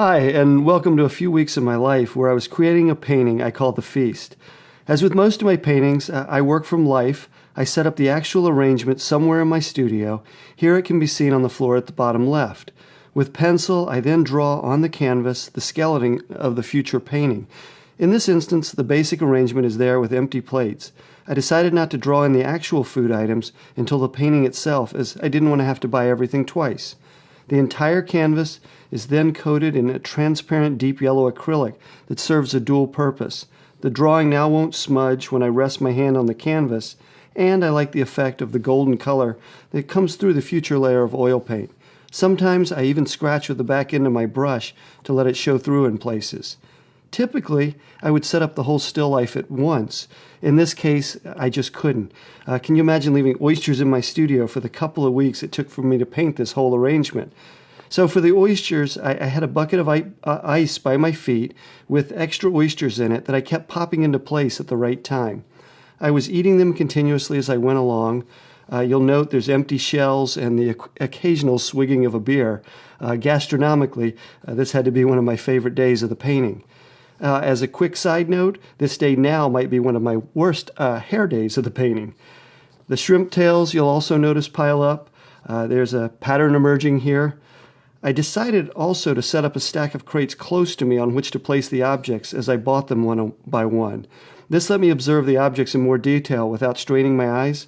Hi, and welcome to a few weeks of my life where I was creating a painting I call The Feast. As with most of my paintings, I work from life. I set up the actual arrangement somewhere in my studio. Here it can be seen on the floor at the bottom left. With pencil, I then draw on the canvas the skeleton of the future painting. In this instance, the basic arrangement is there with empty plates. I decided not to draw in the actual food items until the painting itself, as I didn't want to have to buy everything twice. The entire canvas is then coated in a transparent deep yellow acrylic that serves a dual purpose. The drawing now won't smudge when I rest my hand on the canvas, and I like the effect of the golden color that comes through the future layer of oil paint. Sometimes I even scratch with the back end of my brush to let it show through in places. Typically, I would set up the whole still life at once. In this case, I just couldn't. Can you imagine leaving oysters in my studio for the couple of weeks it took for me to paint this whole arrangement? So for the oysters, I had a bucket of ice by my feet with extra oysters in it that I kept popping into place at the right time. I was eating them continuously as I went along. You'll note there's empty shells and the occasional swigging of a beer. Gastronomically, this had to be one of my favorite days of the painting. As a quick side note, this day now might be one of my worst hair days of the painting. The shrimp tails you'll also notice pile up. There's a pattern emerging here. I decided also to set up a stack of crates close to me on which to place the objects as I bought them one by one. This let me observe the objects in more detail without straining my eyes.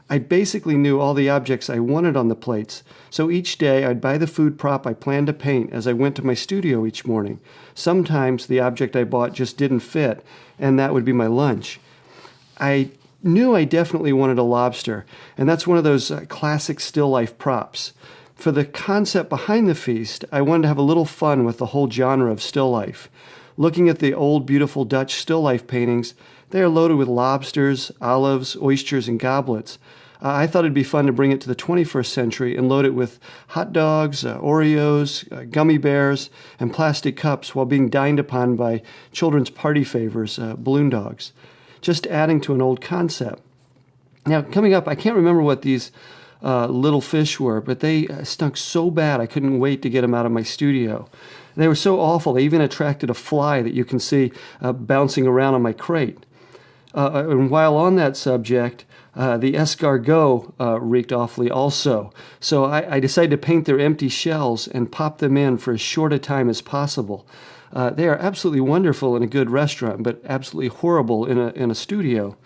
I basically knew all the objects I wanted on the plates, so each day I'd buy the food prop I planned to paint as I went to my studio each morning. Sometimes the object I bought just didn't fit, and that would be my lunch. I knew I definitely wanted a lobster, and that's one of those classic still life props. For the concept behind the feast, I wanted to have a little fun with the whole genre of still life. Looking at the old beautiful Dutch still life paintings, they are loaded with lobsters, olives, oysters, and goblets. I thought it'd be fun to bring it to the 21st century and load it with hot dogs, Oreos, gummy bears, and plastic cups while being dined upon by children's party favors, balloon dogs. Just adding to an old concept. Now, coming up, I can't remember what these little fish were, but they stunk so bad I couldn't wait to get them out of my studio. They were so awful, they even attracted a fly that you can see bouncing around on my crate. And while on that subject, the escargot reeked awfully also. So I decided to paint their empty shells and pop them in for as short a time as possible. They are absolutely wonderful in a good restaurant, but absolutely horrible in a studio.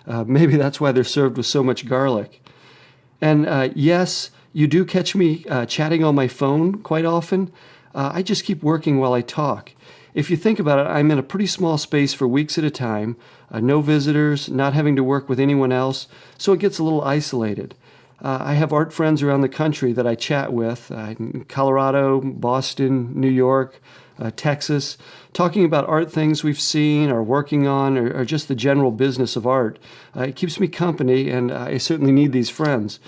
Maybe that's why they're served with so much garlic. And yes, you do catch me chatting on my phone quite often. I just keep working while I talk. If you think about it, I'm in a pretty small space for weeks at a time, no visitors, not having to work with anyone else, so it gets a little isolated. I have art friends around the country that I chat with, in Colorado, Boston, New York, Texas, talking about art things we've seen or working on or just the general business of art. It keeps me company, and I certainly need these friends.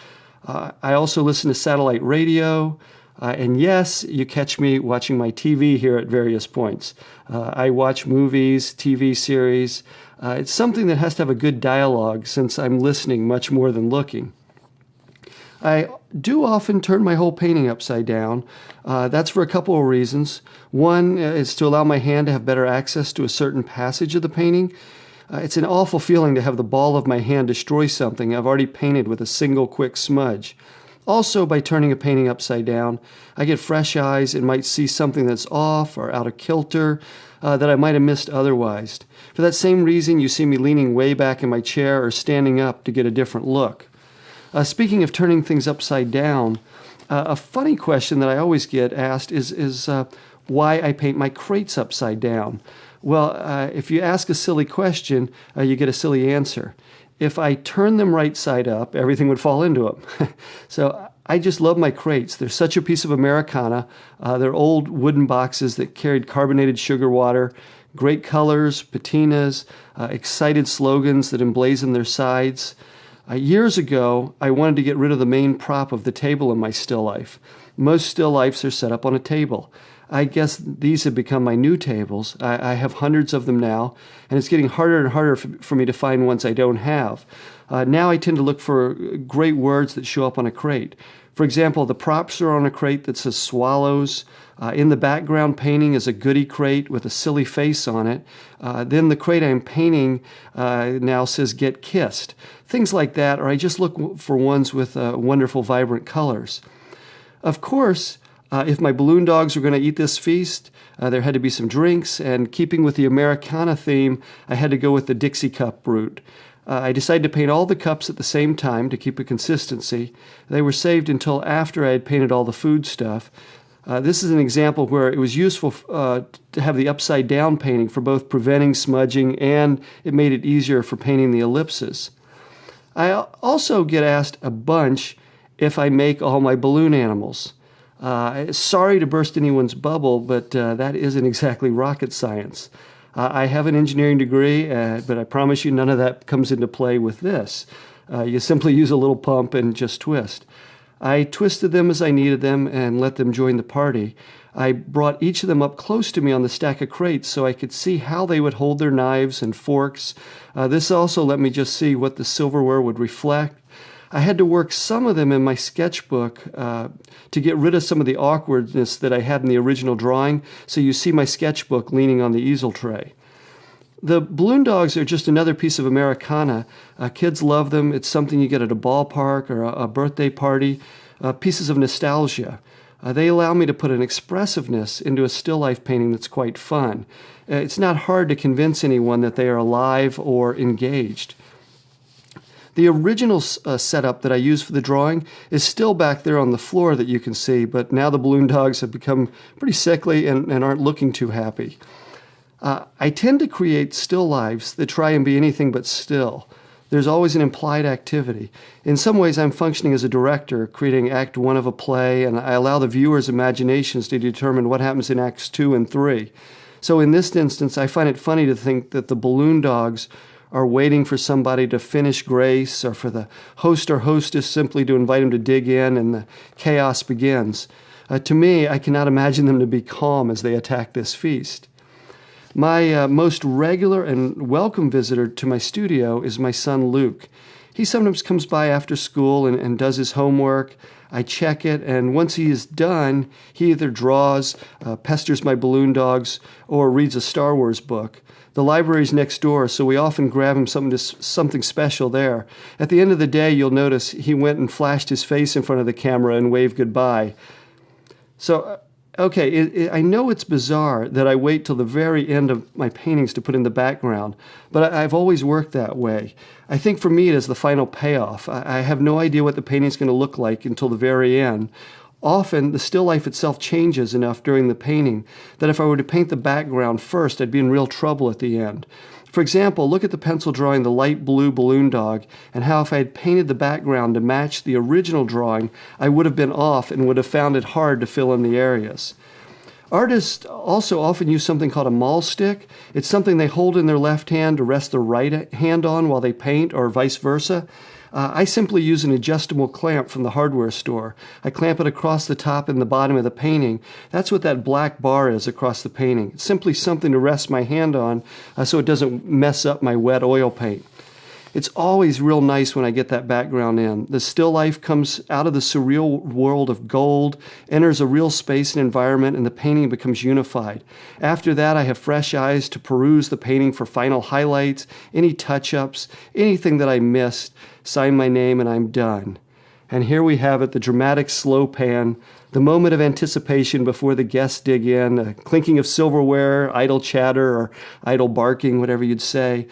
I also listen to satellite radio. And yes, you catch me watching my TV here at various points. I watch movies, TV series. It's something that has to have a good dialogue since I'm listening much more than looking. I do often turn my whole painting upside down. That's for a couple of reasons. One is to allow my hand to have better access to a certain passage of the painting. It's an awful feeling to have the ball of my hand destroy something I've already painted with a single quick smudge. Also, by turning a painting upside down, I get fresh eyes and might see something that's off or out of kilter that I might have missed otherwise. For that same reason, you see me leaning way back in my chair or standing up to get a different look. Speaking of turning things upside down, a funny question that I always get asked is why I paint my crates upside down. Well, if you ask a silly question, you get a silly answer. If I turn them right side up, everything would fall into them. So I just love my crates. They're such a piece of Americana. They're old wooden boxes that carried carbonated sugar water, great colors, patinas, excited slogans that emblazon their sides. Years ago, I wanted to get rid of the main prop of the table in my still life. Most still lifes are set up on a table. I guess these have become my new tables. I have hundreds of them now, and it's getting harder and harder for me to find ones I don't have. Now I tend to look for great words that show up on a crate. For example, the props are on a crate that says swallows. In the background painting is a goodie crate with a silly face on it. Then the crate I'm painting now says "Get Kissed." Things like that, or I just look for ones with wonderful, vibrant colors. Of course, if my balloon dogs were going to eat this feast, there had to be some drinks, and keeping with the Americana theme, I had to go with the Dixie cup route. I decided to paint all the cups at the same time to keep a consistency. They were saved until after I had painted all the food stuff. This is an example where it was useful to have the upside down painting for both preventing smudging, and it made it easier for painting the ellipses. I also get asked a bunch if I make all my balloon animals. Sorry to burst anyone's bubble, but that isn't exactly rocket science. I have an engineering degree, but I promise you none of that comes into play with this. You simply use a little pump and just twist. I twisted them as I needed them and let them join the party. I brought each of them up close to me on the stack of crates so I could see how they would hold their knives and forks. This also let me just see what the silverware would reflect. I had to work some of them in my sketchbook to get rid of some of the awkwardness that I had in the original drawing, so you see my sketchbook leaning on the easel tray. The balloon dogs are just another piece of Americana. Kids love them. It's something you get at a ballpark or a birthday party, pieces of nostalgia. They allow me to put an expressiveness into a still life painting that's quite fun. It's not hard to convince anyone that they are alive or engaged. The original setup that I used for the drawing is still back there on the floor that you can see, but now the balloon dogs have become pretty sickly and aren't looking too happy. I tend to create still lives that try and be anything but still. There's always an implied activity. In some ways, I'm functioning as a director, creating Act 1 of a play, and I allow the viewer's imaginations to determine what happens in Acts 2 and 3. So in this instance, I find it funny to think that the balloon dogs are waiting for somebody to finish grace, or for the host or hostess simply to invite them to dig in, and the chaos begins. To me, I cannot imagine them to be calm as they attack this feast. My most regular and welcome visitor to my studio is my son Luke. He sometimes comes by after school and does his homework. I check it, and once he is done, he either draws, pesters my balloon dogs, or reads a Star Wars book. The library's next door, so we often grab him something special there. At the end of the day, you'll notice he went and flashed his face in front of the camera and waved goodbye. So, okay, I know it's bizarre that I wait till the very end of my paintings to put in the background, but I've always worked that way. I think for me it is the final payoff. I have no idea what the painting's going to look like until the very end. Often, the still life itself changes enough during the painting that if I were to paint the background first, I'd be in real trouble at the end. For example, look at the pencil drawing the light blue balloon dog, and how if I had painted the background to match the original drawing, I would have been off and would have found it hard to fill in the areas. Artists also often use something called a maul stick. It's something they hold in their left hand to rest their right hand on while they paint, or vice versa. I simply use an adjustable clamp from the hardware store. I clamp it across the top and the bottom of the painting. That's what that black bar is across the painting. It's simply something to rest my hand on so it doesn't mess up my wet oil paint. It's always real nice when I get that background in. The still life comes out of the surreal world of gold, enters a real space and environment, and the painting becomes unified. After that, I have fresh eyes to peruse the painting for final highlights, any touch-ups, anything that I missed, sign my name, and I'm done. And here we have it, the dramatic slow pan, the moment of anticipation before the guests dig in, a clinking of silverware, idle chatter, or idle barking, whatever you'd say,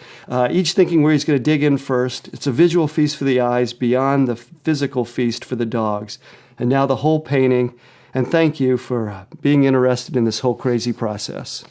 each thinking where he's going to dig in first. It's a visual feast for the eyes beyond the physical feast for the dogs. And now the whole painting, and thank you for being interested in this whole crazy process.